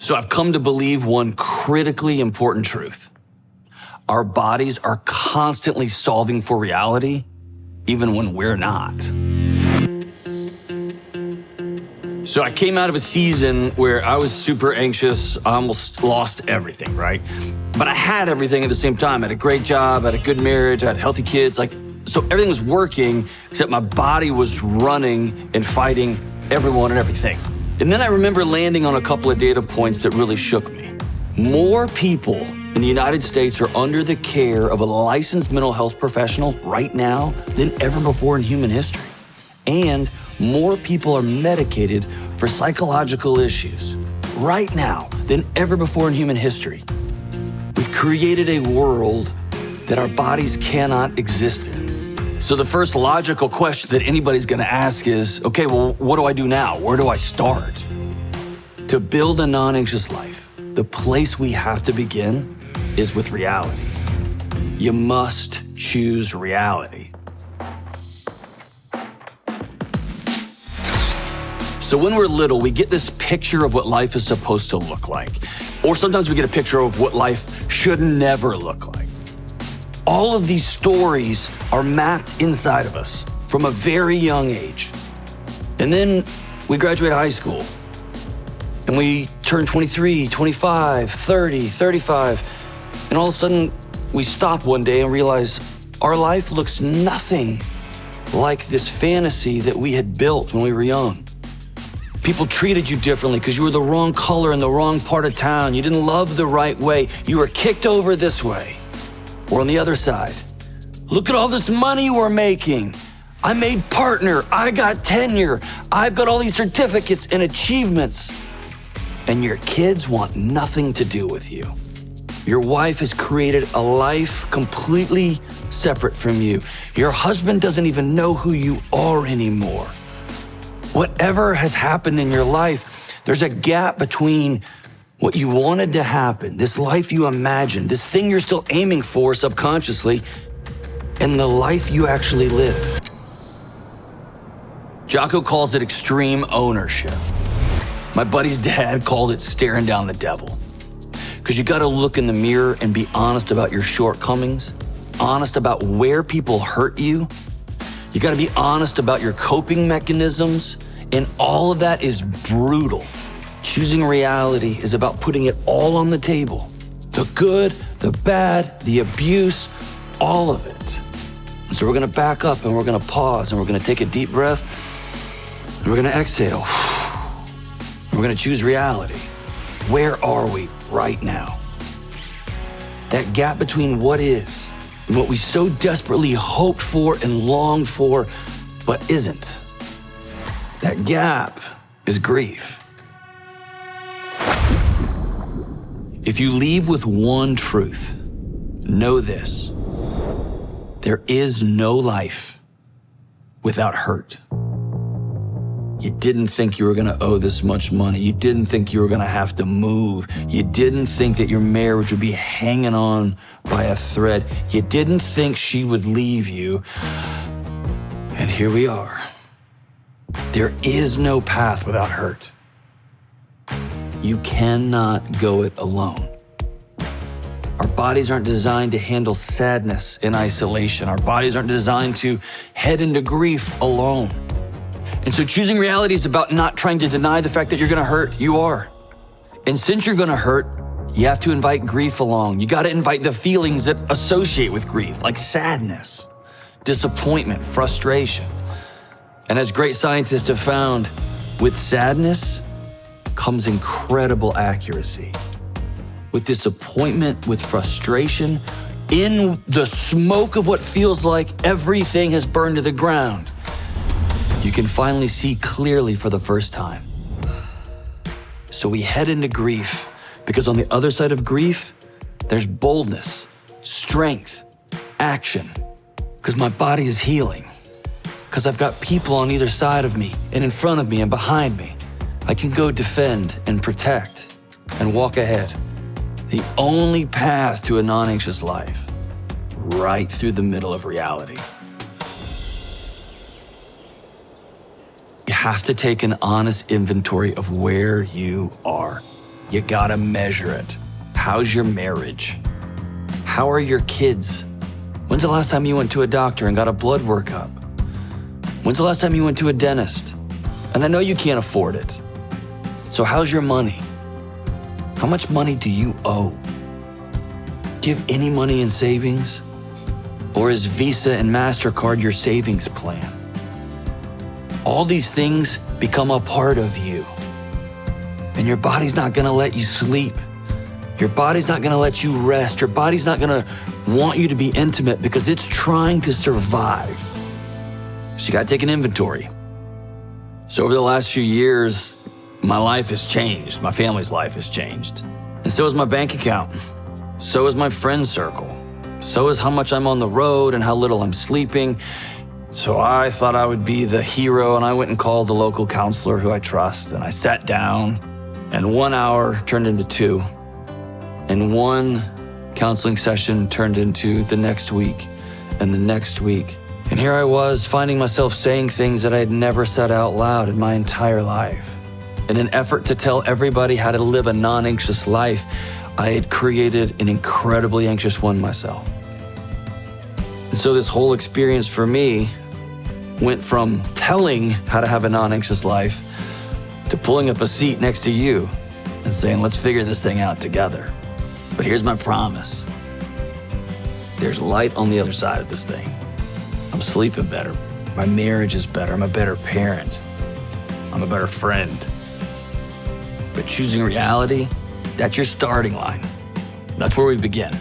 So I've come to believe one critically important truth. Our bodies are constantly solving for reality, even when we're not. So I came out of a season where I was super anxious. I almost lost everything, right? But I had everything at the same time. I had a great job, I had a good marriage, I had healthy kids. So everything was working, except my body was running and fighting everyone and everything. And then I remember landing on a couple of data points that really shook me. More people in the United States are under the care of a licensed mental health professional right now than ever before in human history. And more people are medicated for psychological issues right now than ever before in human history. We've created a world that our bodies cannot exist in. So the first logical question that anybody's gonna ask is, okay, well, what do I do now? Where do I start? To build a non-anxious life, the place we have to begin is with reality. You must choose reality. So when we're little, we get this picture of what life is supposed to look like. Or sometimes we get a picture of what life should never look like. All of these stories are mapped inside of us from a very young age. And then we graduate high school and we turn 23, 25, 30, 35. And all of a sudden we stop one day and realize our life looks nothing like this fantasy that we had built when we were young. People treated you differently because you were the wrong color in the wrong part of town. You didn't love the right way. You were kicked over this way. Or on the other side, look at all this money we're making. I made partner, I got tenure, I've got all these certificates and achievements. And your kids want nothing to do with you. Your wife has created a life completely separate from you. Your husband doesn't even know who you are anymore. Whatever has happened in your life, there's a gap between what you wanted to happen, this life you imagined, this thing you're still aiming for subconsciously, and the life you actually live. Jocko calls it extreme ownership. My buddy's dad called it staring down the devil. Because you gotta look in the mirror and be honest about your shortcomings, honest about where people hurt you. You gotta be honest about your coping mechanisms, and all of that is brutal. Choosing reality is about putting it all on the table. The good, the bad, the abuse, all of it. And so we're gonna back up and we're gonna pause and we're gonna take a deep breath and we're gonna exhale. And we're gonna choose reality. Where are we right now? That gap between what is and what we so desperately hoped for and longed for, but isn't. That gap is grief. If you leave with one truth, know this: there is no life without hurt. You didn't think you were gonna owe this much money. You didn't think you were gonna have to move. You didn't think that your marriage would be hanging on by a thread. You didn't think she would leave you. And here we are. There is no path without hurt. You cannot go it alone. Our bodies aren't designed to handle sadness in isolation. Our bodies aren't designed to head into grief alone. And so choosing reality is about not trying to deny the fact that you're gonna hurt. You are. And since you're gonna hurt, you have to invite grief along. You gotta invite the feelings that associate with grief, like sadness, disappointment, frustration. And as great scientists have found, with sadness comes incredible accuracy. With disappointment, with frustration, in the smoke of what feels like everything has burned to the ground, you can finally see clearly for the first time. So we head into grief because on the other side of grief, there's boldness, strength, action. Because my body is healing. Because I've got people on either side of me and in front of me and behind me. I can go defend and protect and walk ahead. The only path to a non-anxious life, right through the middle of reality. You have to take an honest inventory of where you are. you gotta measure it. How's your marriage? How are your kids? When's the last time you went to a doctor and got a blood workup? When's the last time you went to a dentist? And I know you can't afford it. So how's your money? How much money do you owe? Do you have any money in savings? Or is Visa and MasterCard your savings plan? All these things become a part of you. And your body's not gonna let you sleep. Your body's not gonna let you rest. Your body's not gonna want you to be intimate because it's trying to survive. So you gotta take an inventory. So over the last few years, my life has changed. My family's life has changed. And so has my bank account. So is my friend circle. So is how much I'm on the road and how little I'm sleeping. So I thought I would be the hero, and I went and called the local counselor who I trust, and I sat down, and 1 hour turned into 2. And one counseling session turned into the next week and the next week. And here I was finding myself saying things that I had never said out loud in my entire life. In an effort to tell everybody how to live a non-anxious life, I had created an incredibly anxious one myself. And so this whole experience for me went from telling how to have a non-anxious life to pulling up a seat next to you and saying, let's figure this thing out together. But here's my promise. There's light on the other side of this thing. I'm sleeping better. My marriage is better. I'm a better parent. I'm a better friend. But choosing reality, that's your starting line. That's where we begin.